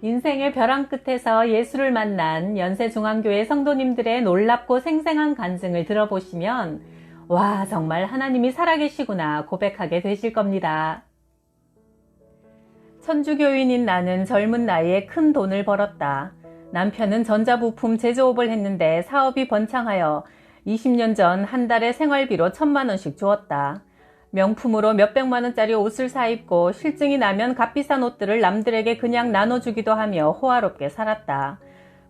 인생의 벼랑 끝에서 예수를 만난 연세중앙교회 성도님들의 놀랍고 생생한 간증을 들어보시면 와, 정말 하나님이 살아계시구나 고백하게 되실 겁니다. 천주교인인 나는 젊은 나이에 큰 돈을 벌었다. 남편은 전자부품 제조업을 했는데 사업이 번창하여 20년 전 한 달에 생활비로 1,000만 원씩 주었다. 명품으로 몇백만 원짜리 옷을 사입고 실증이 나면 값비싼 옷들을 남들에게 그냥 나눠주기도 하며 호화롭게 살았다.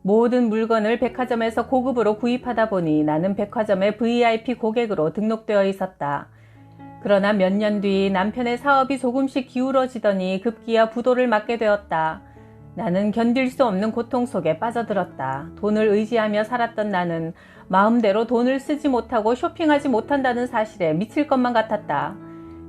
모든 물건을 백화점에서 고급으로 구입하다 보니 나는 백화점의 VIP 고객으로 등록되어 있었다. 그러나 몇 년 뒤 남편의 사업이 조금씩 기울어지더니 급기야 부도를 맞게 되었다. 나는 견딜 수 없는 고통 속에 빠져들었다. 돈을 의지하며 살았던 나는 마음대로 돈을 쓰지 못하고 쇼핑하지 못한다는 사실에 미칠 것만 같았다.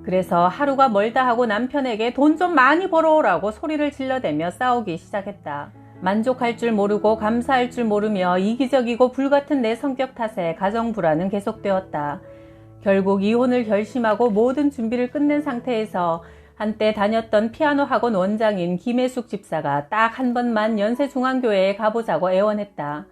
그래서 하루가 멀다 하고 남편에게 돈 좀 많이 벌어오라고 소리를 질러대며 싸우기 시작했다. 만족할 줄 모르고 감사할 줄 모르며 이기적이고 불같은 내 성격 탓에 가정 불화는 계속되었다. 결국 이혼을 결심하고 모든 준비를 끝낸 상태에서 한때 다녔던 피아노 학원 원장인 김혜숙 집사가 딱 한 번만 연세중앙교회에 가보자고 애원했다.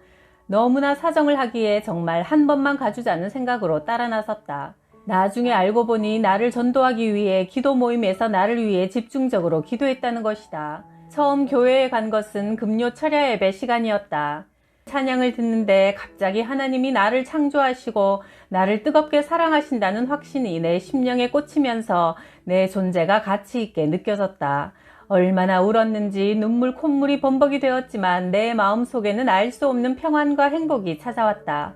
너무나 사정을 하기에 정말 한 번만 가주자는 생각으로 따라 나섰다. 나중에 알고 보니 나를 전도하기 위해 기도 모임에서 나를 위해 집중적으로 기도했다는 것이다. 처음 교회에 간 것은 금요 철야 예배 시간이었다. 찬양을 듣는데 갑자기 하나님이 나를 창조하시고 나를 뜨겁게 사랑하신다는 확신이 내 심령에 꽂히면서 내 존재가 가치 있게 느껴졌다. 얼마나 울었는지 눈물 콧물이 범벅이 되었지만 내 마음속에는 알 수 없는 평안과 행복이 찾아왔다.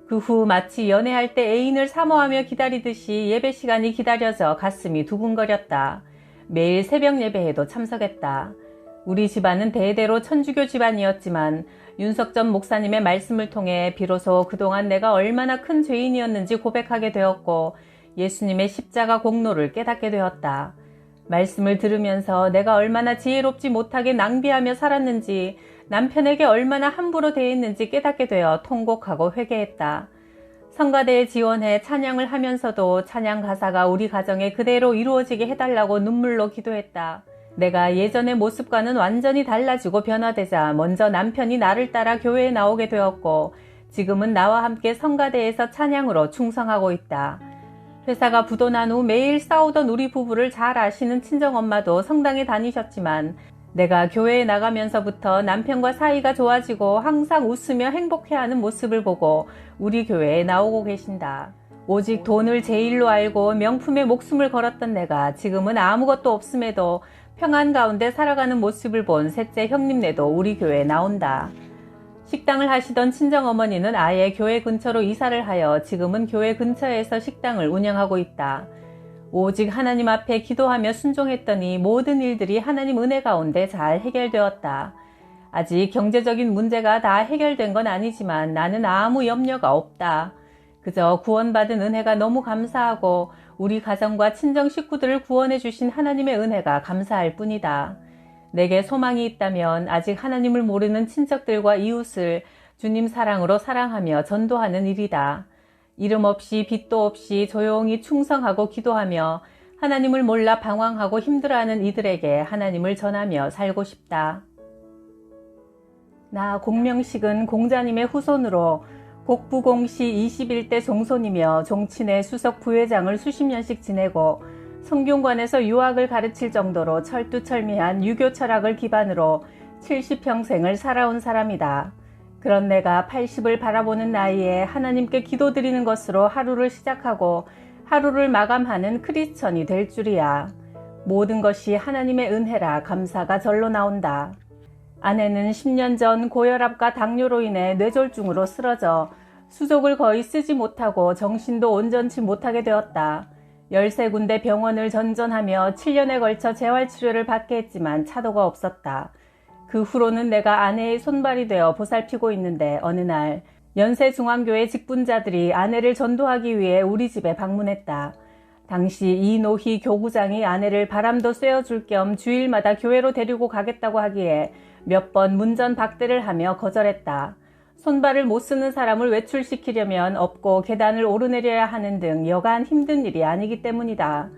그 후 마치 연애할 때 애인을 사모하며 기다리듯이 예배 시간이 기다려져 가슴이 두근거렸다. 매일 새벽 예배에도 참석했다. 우리 집안은 대대로 천주교 집안이었지만 윤석 전 목사님의 말씀을 통해 비로소 그동안 내가 얼마나 큰 죄인이었는지 고백하게 되었고 예수님의 십자가 공로를 깨닫게 되었다. 말씀을 들으면서 내가 얼마나 지혜롭지 못하게 낭비하며 살았는지 남편에게 얼마나 함부로 대했는지 깨닫게 되어 통곡하고 회개했다. 성가대에 지원해 찬양을 하면서도 찬양 가사가 우리 가정에 그대로 이루어지게 해달라고 눈물로 기도했다. 내가 예전의 모습과는 완전히 달라지고 변화되자 먼저 남편이 나를 따라 교회에 나오게 되었고 지금은 나와 함께 성가대에서 찬양으로 충성하고 있다. 회사가 부도난 후 매일 싸우던 우리 부부를 잘 아시는 친정엄마도 성당에 다니셨지만 내가 교회에 나가면서부터 남편과 사이가 좋아지고 항상 웃으며 행복해하는 모습을 보고 우리 교회에 나오고 계신다. 오직 돈을 제일로 알고 명품에 목숨을 걸었던 내가 지금은 아무것도 없음에도 평안 가운데 살아가는 모습을 본 셋째 형님네도 우리 교회에 나온다. 식당을 하시던 친정어머니는 아예 교회 근처로 이사를 하여 지금은 교회 근처에서 식당을 운영하고 있다. 오직 하나님 앞에 기도하며 순종했더니 모든 일들이 하나님 은혜 가운데 잘 해결되었다. 아직 경제적인 문제가 다 해결된 건 아니지만 나는 아무 염려가 없다. 그저 구원받은 은혜가 너무 감사하고 우리 가정과 친정 식구들을 구원해 주신 하나님의 은혜가 감사할 뿐이다. 내게 소망이 있다면 아직 하나님을 모르는 친척들과 이웃을 주님 사랑으로 사랑하며 전도하는 일이다. 이름 없이 빚도 없이 조용히 충성하고 기도하며 하나님을 몰라 방황하고 힘들어하는 이들에게 하나님을 전하며 살고 싶다. 나 공명식은 공자님의 후손으로 곡부공시 21대 종손이며 종친의 수석 부회장을 수십 년씩 지내고 성균관에서 유학을 가르칠 정도로 철두철미한 유교 철학을 기반으로 70평생을 살아온 사람이다. 그런 내가 80을 바라보는 나이에 하나님께 기도드리는 것으로 하루를 시작하고 하루를 마감하는 크리스천이 될 줄이야. 모든 것이 하나님의 은혜라 감사가 절로 나온다. 아내는 10년 전 고혈압과 당뇨로 인해 뇌졸중으로 쓰러져 수족을 거의 쓰지 못하고 정신도 온전치 못하게 되었다. 13군데 병원을 전전하며 7년에 걸쳐 재활치료를 받게 했지만 차도가 없었다. 그 후로는 내가 아내의 손발이 되어 보살피고 있는데 어느 날 연세중앙교회 직분자들이 아내를 전도하기 위해 우리 집에 방문했다. 당시 이노희 교구장이 아내를 바람도 쐬어줄 겸 주일마다 교회로 데리고 가겠다고 하기에 몇 번 문전박대를 하며 거절했다. 손발을 못 쓰는 사람을 외출시키려면 업고 계단을 오르내려야 하는 등 여간 힘든 일이 아니기 때문이다.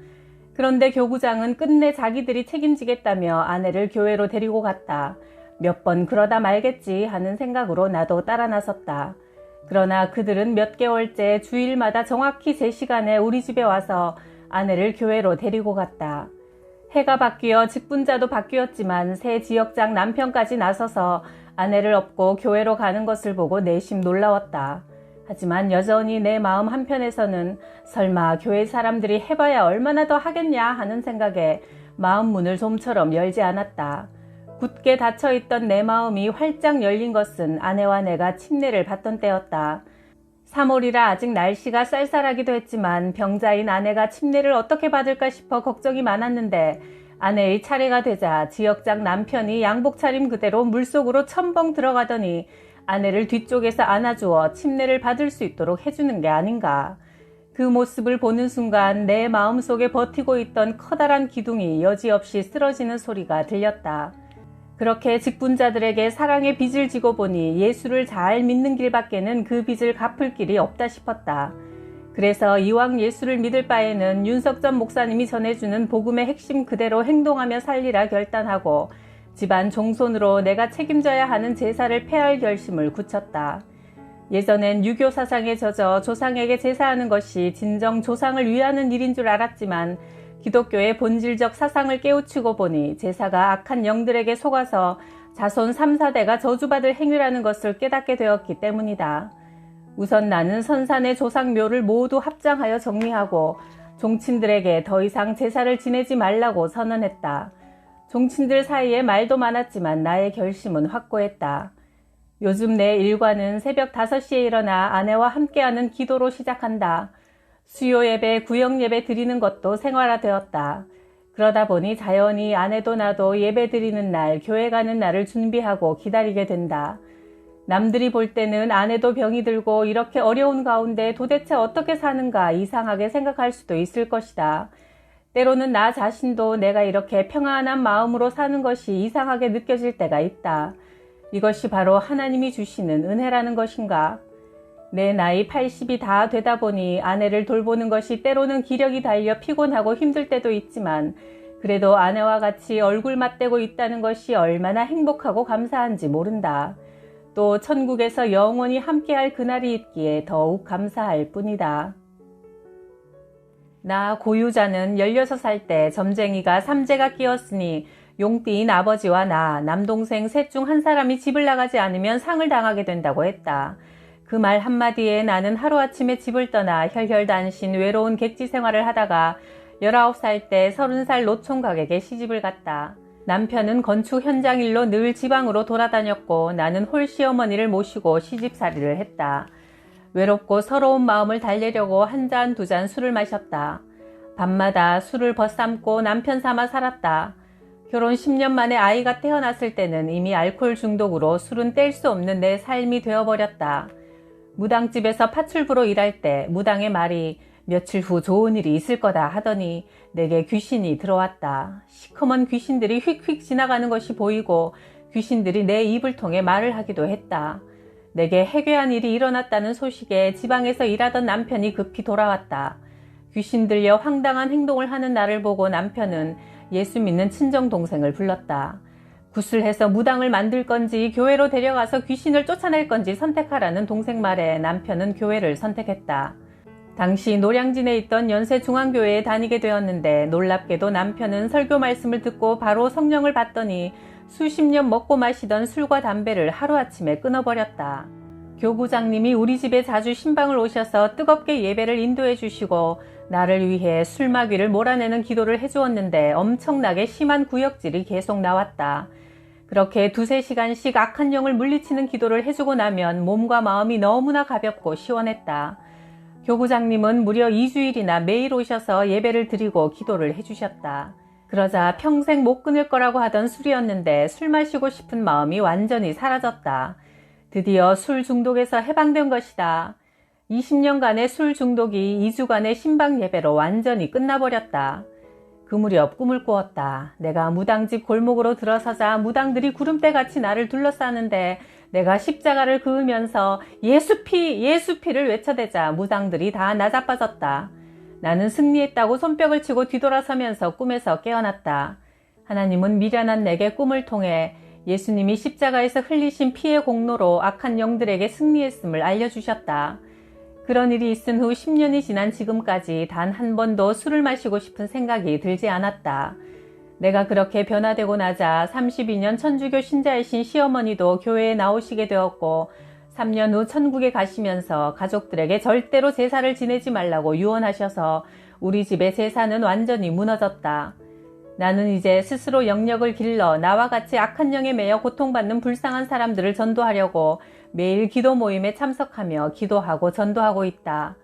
그런데 교구장은 끝내 자기들이 책임지겠다며 아내를 교회로 데리고 갔다. 몇 번 그러다 말겠지 하는 생각으로 나도 따라 나섰다. 그러나 그들은 몇 개월째 주일마다 정확히 제 시간에 우리 집에 와서 아내를 교회로 데리고 갔다. 해가 바뀌어 직분자도 바뀌었지만 새 지역장 남편까지 나서서 아내를 업고 교회로 가는 것을 보고 내심 놀라웠다. 하지만 여전히 내 마음 한편에서는 설마 교회 사람들이 해봐야 얼마나 더 하겠냐 하는 생각에 마음 문을 좀처럼 열지 않았다. 굳게 닫혀있던 내 마음이 활짝 열린 것은 아내와 내가 침례를 받던 때였다. 3월이라 아직 날씨가 쌀쌀하기도 했지만 병자인 아내가 침례를 어떻게 받을까 싶어 걱정이 많았는데 아내의 차례가 되자 지역장 남편이 양복 차림 그대로 물속으로 첨벙 들어가더니 아내를 뒤쪽에서 안아주어 침례를 받을 수 있도록 해주는 게 아닌가. 그 모습을 보는 순간 내 마음속에 버티고 있던 커다란 기둥이 여지없이 쓰러지는 소리가 들렸다. 그렇게 직분자들에게 사랑의 빚을 지고 보니 예수를 잘 믿는 길밖에는 그 빚을 갚을 길이 없다 싶었다. 그래서 이왕 예수를 믿을 바에는 윤석전 목사님이 전해주는 복음의 핵심 그대로 행동하며 살리라 결단하고 집안 종손으로 내가 책임져야 하는 제사를 폐할 결심을 굳혔다. 예전엔 유교 사상에 젖어 조상에게 제사하는 것이 진정 조상을 위하는 일인 줄 알았지만 기독교의 본질적 사상을 깨우치고 보니 제사가 악한 영들에게 속아서 자손 3, 4대가 저주받을 행위라는 것을 깨닫게 되었기 때문이다. 우선 나는 선산의 조상묘를 모두 합장하여 정리하고 종친들에게 더 이상 제사를 지내지 말라고 선언했다. 종친들 사이에 말도 많았지만 나의 결심은 확고했다. 요즘 내 일과는 새벽 5시에 일어나 아내와 함께하는 기도로 시작한다. 수요 예배, 구역 예배 드리는 것도 생활화되었다. 그러다 보니 자연히 아내도 나도 예배 드리는 날, 교회 가는 날을 준비하고 기다리게 된다. 남들이 볼 때는 아내도 병이 들고 이렇게 어려운 가운데 도대체 어떻게 사는가 이상하게 생각할 수도 있을 것이다. 때로는 나 자신도 내가 이렇게 평안한 마음으로 사는 것이 이상하게 느껴질 때가 있다. 이것이 바로 하나님이 주시는 은혜라는 것인가? 내 나이 80이 다 되다 보니 아내를 돌보는 것이 때로는 기력이 달려 피곤하고 힘들 때도 있지만 그래도 아내와 같이 얼굴 맞대고 있다는 것이 얼마나 행복하고 감사한지 모른다. 또 천국에서 영원히 함께할 그날이 있기에 더욱 감사할 뿐이다. 나 고유자는 16살 때 점쟁이가 삼재가 끼었으니 용띠인 아버지와 나, 남동생 셋 중 한 사람이 집을 나가지 않으면 상을 당하게 된다고 했다. 그 말 한마디에 나는 하루아침에 집을 떠나 혈혈단신 외로운 객지 생활을 하다가 19살 때 30살 노총각에게 시집을 갔다. 남편은 건축 현장 일로 늘 지방으로 돌아다녔고 나는 홀시어머니를 모시고 시집살이를 했다. 외롭고 서러운 마음을 달래려고 한 잔, 두 잔 술을 마셨다. 밤마다 술을 벗삼고 남편 삼아 살았다. 결혼 10년 만에 아이가 태어났을 때는 이미 알코올 중독으로 술은 뗄 수 없는 내 삶이 되어버렸다. 무당집에서 파출부로 일할 때 무당의 말이 며칠 후 좋은 일이 있을 거다 하더니 내게 귀신이 들어왔다. 시커먼 귀신들이 휙휙 지나가는 것이 보이고 귀신들이 내 입을 통해 말을 하기도 했다. 내게 해괴한 일이 일어났다는 소식에 지방에서 일하던 남편이 급히 돌아왔다. 귀신 들려 황당한 행동을 하는 나를 보고 남편은 예수 믿는 친정 동생을 불렀다. 구슬해서 무당을 만들 건지 교회로 데려가서 귀신을 쫓아낼 건지 선택하라는 동생 말에 남편은 교회를 선택했다. 당시 노량진에 있던 연세중앙교회에 다니게 되었는데 놀랍게도 남편은 설교 말씀을 듣고 바로 성령을 받더니 수십 년 먹고 마시던 술과 담배를 하루아침에 끊어버렸다. 교구장님이 우리 집에 자주 신방을 오셔서 뜨겁게 예배를 인도해 주시고 나를 위해 술마귀를 몰아내는 기도를 해주었는데 엄청나게 심한 구역질이 계속 나왔다. 그렇게 2-3시간씩 악한 영을 물리치는 기도를 해주고 나면 몸과 마음이 너무나 가볍고 시원했다. 교구장님은 무려 2주일이나 매일 오셔서 예배를 드리고 기도를 해주셨다. 그러자 평생 못 끊을 거라고 하던 술이었는데 술 마시고 싶은 마음이 완전히 사라졌다. 드디어 술 중독에서 해방된 것이다. 20년간의 술 중독이 2주간의 신방 예배로 완전히 끝나버렸다. 그 무렵 꿈을 꾸었다. 내가 무당집 골목으로 들어서자 무당들이 구름대같이 나를 둘러싸는데 내가 십자가를 그으면서 예수피, 예수피를 외쳐대자 무당들이 다 나자빠졌다. 나는 승리했다고 손뼉을 치고 뒤돌아서면서 꿈에서 깨어났다. 하나님은 미련한 내게 꿈을 통해 예수님이 십자가에서 흘리신 피의 공로로 악한 영들에게 승리했음을 알려주셨다. 그런 일이 있은 후 10년이 지난 지금까지 단 한 번도 술을 마시고 싶은 생각이 들지 않았다. 내가 그렇게 변화되고 나자 32년 천주교 신자이신 시어머니도 교회에 나오시게 되었고 3년 후 천국에 가시면서 가족들에게 절대로 제사를 지내지 말라고 유언하셔서 우리 집의 제사는 완전히 무너졌다. 나는 이제 스스로 영역을 길러 나와 같이 악한 영에 매여 고통받는 불쌍한 사람들을 전도하려고 매일 기도 모임에 참석하며 기도하고 전도하고 있다.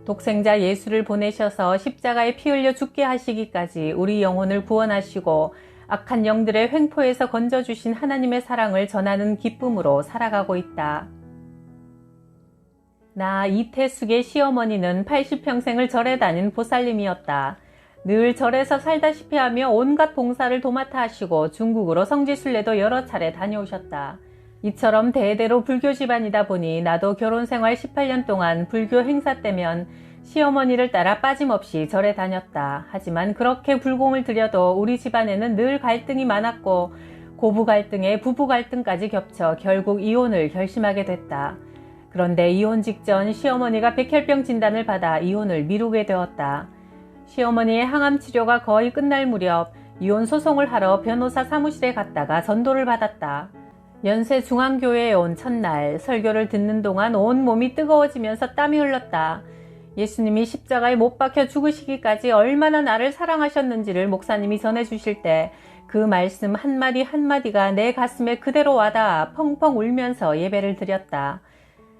독생자 예수를 보내셔서 십자가에 피 흘려 죽게 하시기까지 우리 영혼을 구원하시고 악한 영들의 횡포에서 건져주신 하나님의 사랑을 전하는 기쁨으로 살아가고 있다. 나 이태숙의 시어머니는 80평생을 절에 다닌 보살님이었다. 늘 절에서 살다시피 하며 온갖 봉사를 도맡아 하시고 중국으로 성지순례도 여러 차례 다녀오셨다. 이처럼 대대로 불교 집안이다 보니 나도 결혼생활 18년 동안 불교 행사 때면 시어머니를 따라 빠짐없이 절에 다녔다. 하지만 그렇게 불공을 들여도 우리 집안에는 늘 갈등이 많았고 고부 갈등에 부부 갈등까지 겹쳐 결국 이혼을 결심하게 됐다. 그런데 이혼 직전 시어머니가 백혈병 진단을 받아 이혼을 미루게 되었다. 시어머니의 항암 치료가 거의 끝날 무렵 이혼 소송을 하러 변호사 사무실에 갔다가 전도를 받았다. 연세중앙교회에 온 첫날 설교를 듣는 동안 온몸이 뜨거워지면서 땀이 흘렀다. 예수님이 십자가에 못 박혀 죽으시기까지 얼마나 나를 사랑하셨는지를 목사님이 전해주실 때 그 말씀 한마디 한마디가 내 가슴에 그대로 와닿아 펑펑 울면서 예배를 드렸다.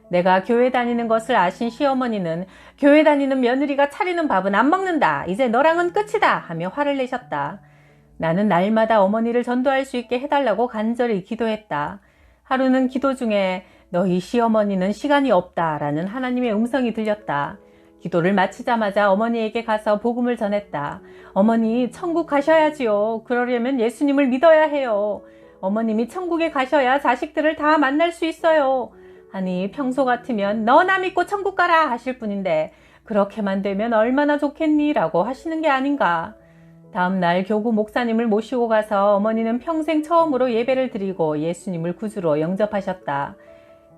내가 교회 다니는 것을 아신 시어머니는 교회 다니는 며느리가 차리는 밥은 안 먹는다. 이제 너랑은 끝이다. 하며 화를 내셨다. 나는 날마다 어머니를 전도할 수 있게 해달라고 간절히 기도했다. 하루는 기도 중에 너희 시어머니는 시간이 없다 라는 하나님의 음성이 들렸다. 기도를 마치자마자 어머니에게 가서 복음을 전했다. 어머니, 천국 가셔야지요. 그러려면 예수님을 믿어야 해요. 어머님이 천국에 가셔야 자식들을 다 만날 수 있어요. 아니, 평소 같으면 너나 믿고 천국 가라 하실 분인데 그렇게만 되면 얼마나 좋겠니? 라고 하시는 게 아닌가. 다음날 교구 목사님을 모시고 가서 어머니는 평생 처음으로 예배를 드리고 예수님을 구주로 영접하셨다.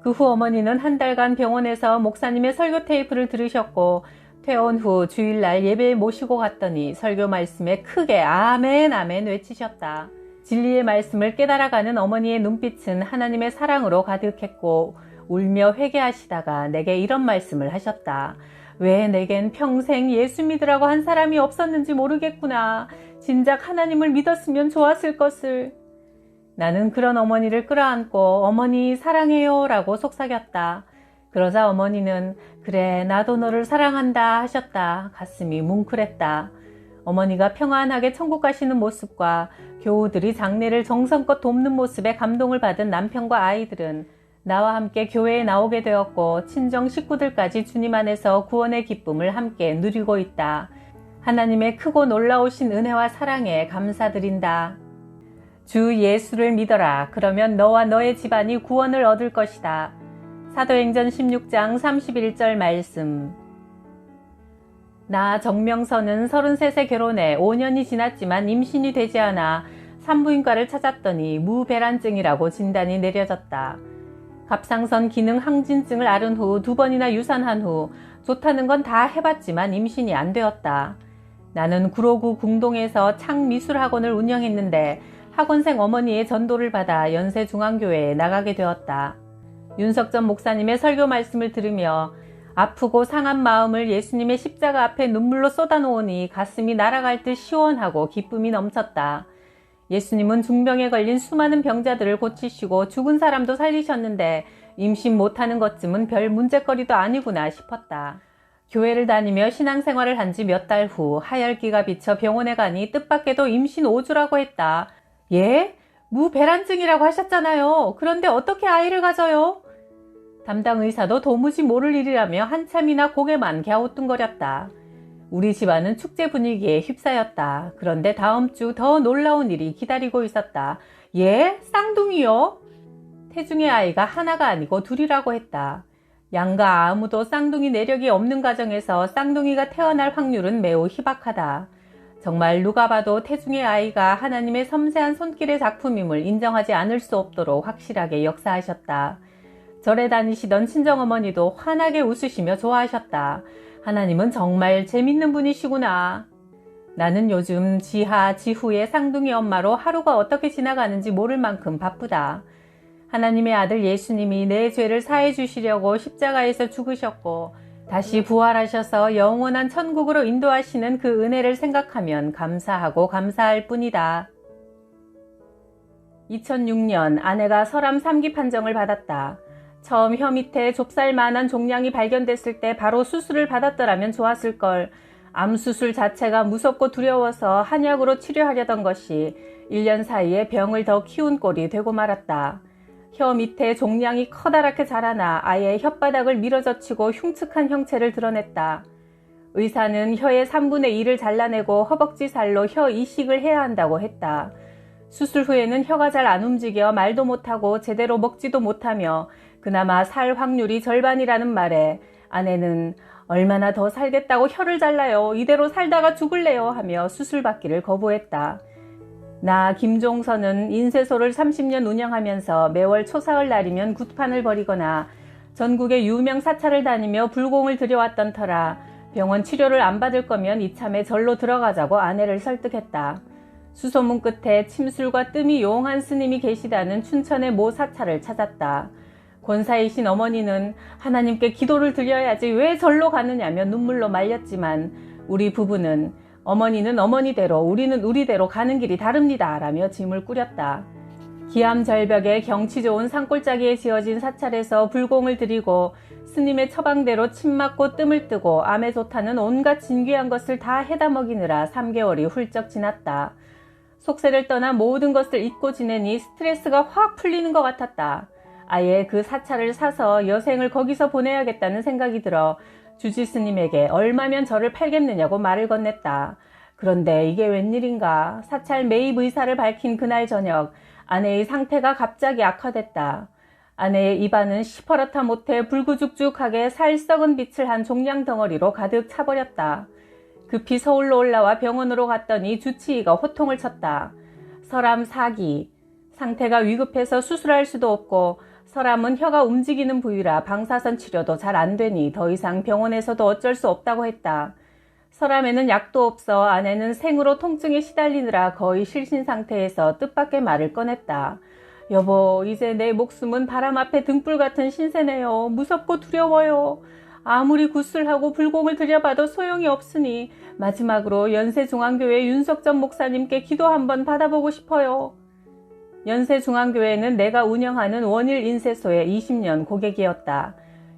그 후 어머니는 한 달간 병원에서 목사님의 설교 테이프를 들으셨고 퇴원 후 주일날 예배에 모시고 갔더니 설교 말씀에 크게 아멘 아멘 외치셨다. 진리의 말씀을 깨달아가는 어머니의 눈빛은 하나님의 사랑으로 가득했고 울며 회개하시다가 내게 이런 말씀을 하셨다. 왜 내겐 평생 예수 믿으라고 한 사람이 없었는지 모르겠구나. 진작 하나님을 믿었으면 좋았을 것을. 나는 그런 어머니를 끌어안고 어머니 사랑해요 라고 속삭였다. 그러자 어머니는 그래 나도 너를 사랑한다 하셨다. 가슴이 뭉클했다. 어머니가 평안하게 천국 가시는 모습과 교우들이 장례를 정성껏 돕는 모습에 감동을 받은 남편과 아이들은 나와 함께 교회에 나오게 되었고 친정 식구들까지 주님 안에서 구원의 기쁨을 함께 누리고 있다. 하나님의 크고 놀라우신 은혜와 사랑에 감사드린다. 주 예수를 믿어라. 그러면 너와 너의 집안이 구원을 얻을 것이다. 사도행전 16장 31절 말씀. 나 정명선은 33세 결혼해 5년이 지났지만 임신이 되지 않아 산부인과를 찾았더니 무배란증이라고 진단이 내려졌다. 갑상선 기능 항진증을 앓은 후 2번이나 유산한 후 좋다는 건 다 해봤지만 임신이 안 되었다. 나는 구로구 궁동에서 창미술학원을 운영했는데 학원생 어머니의 전도를 받아 연세중앙교회에 나가게 되었다. 윤석전 목사님의 설교 말씀을 들으며 아프고 상한 마음을 예수님의 십자가 앞에 눈물로 쏟아놓으니 가슴이 날아갈 듯 시원하고 기쁨이 넘쳤다. 예수님은 중병에 걸린 수많은 병자들을 고치시고 죽은 사람도 살리셨는데 임신 못하는 것쯤은 별 문제거리도 아니구나 싶었다. 교회를 다니며 신앙생활을 한 지 몇 달 후 하열기가 비쳐 병원에 가니 뜻밖에도 임신 5주라고 했다. 예? 무배란증이라고 하셨잖아요. 그런데 어떻게 아이를 가져요? 담당 의사도 도무지 모를 일이라며 한참이나 고개만 갸우뚱거렸다. 우리 집안은 축제 분위기에 휩싸였다. 그런데 다음 주 더 놀라운 일이 기다리고 있었다. 예? 쌍둥이요? 태중의 아이가 하나가 아니고 둘이라고 했다. 양가 아무도 쌍둥이 내력이 없는 가정에서 쌍둥이가 태어날 확률은 매우 희박하다. 정말 누가 봐도 태중의 아이가 하나님의 섬세한 손길의 작품임을 인정하지 않을 수 없도록 확실하게 역사하셨다. 절에 다니시던 친정어머니도 환하게 웃으시며 좋아하셨다. 하나님은 정말 재밌는 분이시구나. 나는 요즘 지하, 지후의 쌍둥이 엄마로 하루가 어떻게 지나가는지 모를 만큼 바쁘다. 하나님의 아들 예수님이 내 죄를 사해 주시려고 십자가에서 죽으셨고 다시 부활하셔서 영원한 천국으로 인도하시는 그 은혜를 생각하면 감사하고 감사할 뿐이다. 2006년 아내가 설암 3기 판정을 받았다. 처음 혀 밑에 좁쌀만한 종양이 발견됐을 때 바로 수술을 받았더라면 좋았을걸. 암 수술 자체가 무섭고 두려워서 한약으로 치료하려던 것이 1년 사이에 병을 더 키운 꼴이 되고 말았다. 혀 밑에 종양이 커다랗게 자라나 아예 혓바닥을 밀어젖히고 흉측한 형체를 드러냈다. 의사는 혀의 3분의 1을 잘라내고 허벅지 살로 혀 이식을 해야 한다고 했다. 수술 후에는 혀가 잘 안 움직여 말도 못하고 제대로 먹지도 못하며 그나마 살 확률이 절반이라는 말에 아내는 얼마나 더 살겠다고 혀를 잘라요. 이대로 살다가 죽을래요 하며 수술 받기를 거부했다. 나 김종선은 인쇄소를 30년 운영하면서 매월 초사흘 날이면 굿판을 벌이거나 전국의 유명 사찰을 다니며 불공을 들여왔던 터라 병원 치료를 안 받을 거면 이참에 절로 들어가자고 아내를 설득했다. 수소문 끝에 침술과 뜸이 용한 스님이 계시다는 춘천의 모 사찰을 찾았다. 권사이신 어머니는 하나님께 기도를 드려야지 왜 절로 가느냐며 눈물로 말렸지만 우리 부부는 어머니는 어머니대로 우리는 우리대로 가는 길이 다릅니다 라며 짐을 꾸렸다. 기암절벽에 경치 좋은 산골짜기에 지어진 사찰에서 불공을 드리고 스님의 처방대로 침 맞고 뜸을 뜨고 암에 좋다는 온갖 진귀한 것을 다 해다 먹이느라 3개월이 훌쩍 지났다. 속세를 떠나 모든 것을 잊고 지내니 스트레스가 확 풀리는 것 같았다. 아예 그 사찰을 사서 여생을 거기서 보내야겠다는 생각이 들어 주지 스님에게 얼마면 저를 팔겠느냐고 말을 건넸다. 그런데 이게 웬일인가. 사찰 매입 의사를 밝힌 그날 저녁 아내의 상태가 갑자기 악화됐다. 아내의 입안은 시퍼렇다 못해 불구죽죽하게 살 썩은 빛을 한 종양 덩어리로 가득 차버렸다. 급히 서울로 올라와 병원으로 갔더니 주치의가 호통을 쳤다. 설암 4기. 상태가 위급해서 수술할 수도 없고 설암은 혀가 움직이는 부위라 방사선 치료도 잘 안 되니 더 이상 병원에서도 어쩔 수 없다고 했다. 설암에는 약도 없어 아내는 생으로 통증에 시달리느라 거의 실신 상태에서 뜻밖의 말을 꺼냈다. 여보, 이제 내 목숨은 바람 앞에 등불 같은 신세네요. 무섭고 두려워요. 아무리 굿술하고 불공을 들여봐도 소용이 없으니 마지막으로 연세중앙교회 윤석전 목사님께 기도 한번 받아보고 싶어요. 연세중앙교회는 내가 운영하는 원일 인쇄소의 20년 고객이었다.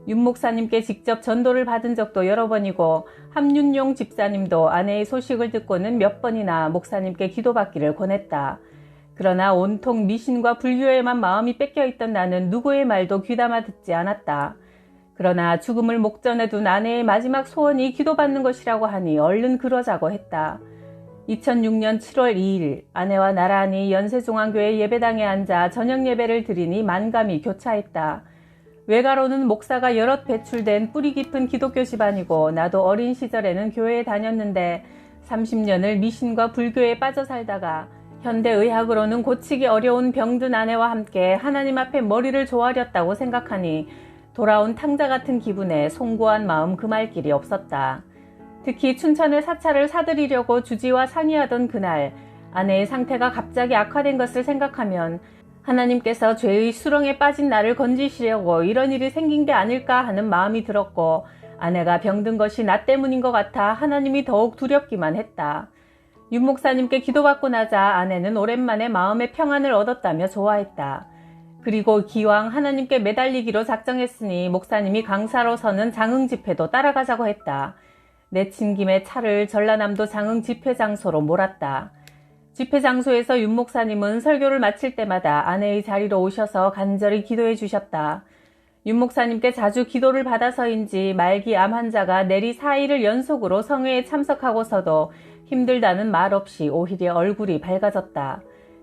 윤 목사님께 직접 전도를 받은 적도 여러 번이고 함윤용 집사님도 아내의 소식을 듣고는 몇 번이나 목사님께 기도받기를 권했다. 그러나 온통 미신과 불교에만 마음이 뺏겨있던 나는 누구의 말도 귀담아 듣지 않았다. 그러나 죽음을 목전에 둔 아내의 마지막 소원이 기도받는 것이라고 하니 얼른 그러자고 했다. 2006년 7월 2일 아내와 나란히 연세중앙교회 예배당에 앉아 저녁 예배를 드리니 만감이 교차했다. 외가로는 목사가 여럿 배출된 뿌리 깊은 기독교 집안이고 나도 어린 시절에는 교회에 다녔는데 30년을 미신과 불교에 빠져 살다가 현대의학으로는 고치기 어려운 병든 아내와 함께 하나님 앞에 머리를 조아렸다고 생각하니 돌아온 탕자 같은 기분에 송구한 마음 금할 길이 없었다. 특히 춘천의 사찰을 사들이려고 주지와 상의하던 그날 아내의 상태가 갑자기 악화된 것을 생각하면 하나님께서 죄의 수렁에 빠진 나를 건지시려고 이런 일이 생긴 게 아닐까 하는 마음이 들었고 아내가 병든 것이 나 때문인 것 같아 하나님이 더욱 두렵기만 했다. 윤 목사님께 기도받고 나자 아내는 오랜만에 마음의 평안을 얻었다며 좋아했다. 그리고 기왕 하나님께 매달리기로 작정했으니 목사님이 강사로 서는 장흥 집회도 따라가자고 했다. 내친 김에 차를 전라남도 장흥 집회 장소로 몰았다. 집회 장소에서 윤 목사님은 설교를 마칠 때마다 아내의 자리로 오셔서 간절히 기도해 주셨다. 윤 목사님께 자주 기도를 받아서인지 말기 암 환자가 내리 4일을 연속으로 성회에 참석하고서도 힘들다는 말 없이 오히려 얼굴이 밝아졌다.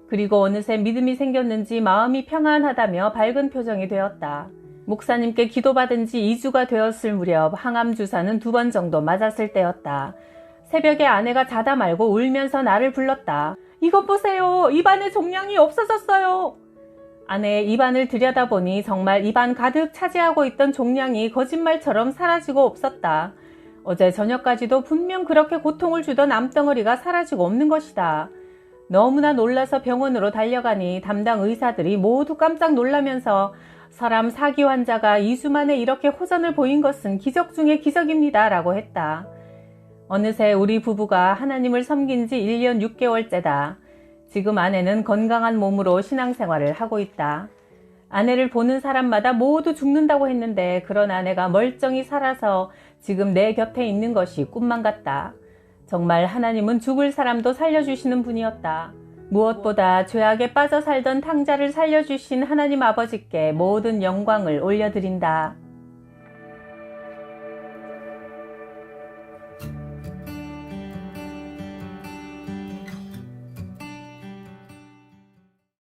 그리고 어느새 믿음이 생겼는지 마음이 평안하다며 밝은 표정이 되었다. 목사님께 기도받은 지 2주가 되었을 무렵 항암 주사는 2번 정도 맞았을 때였다. 새벽에 아내가 자다 말고 울면서 나를 불렀다. 이것 보세요. 입안에 종양이 없어졌어요. 아내의 입안을 들여다보니 정말 입안 가득 차지하고 있던 종양이 거짓말처럼 사라지고 없었다. 어제 저녁까지도 분명 그렇게 고통을 주던 암덩어리가 사라지고 없는 것이다. 너무나 놀라서 병원으로 달려가니 담당 의사들이 모두 깜짝 놀라면서 설암 4기 환자가 2주 만에 이렇게 호전을 보인 것은 기적 중의 기적입니다 라고 했다. 어느새 우리 부부가 하나님을 섬긴 지 1년 6개월째다. 지금 아내는 건강한 몸으로 신앙생활을 하고 있다. 아내를 보는 사람마다 모두 죽는다고 했는데 그런 아내가 멀쩡히 살아서 지금 내 곁에 있는 것이 꿈만 같다. 정말 하나님은 죽을 사람도 살려주시는 분이었다. 무엇보다 죄악에 빠져 살던 탕자를 살려주신 하나님 아버지께 모든 영광을 올려드린다.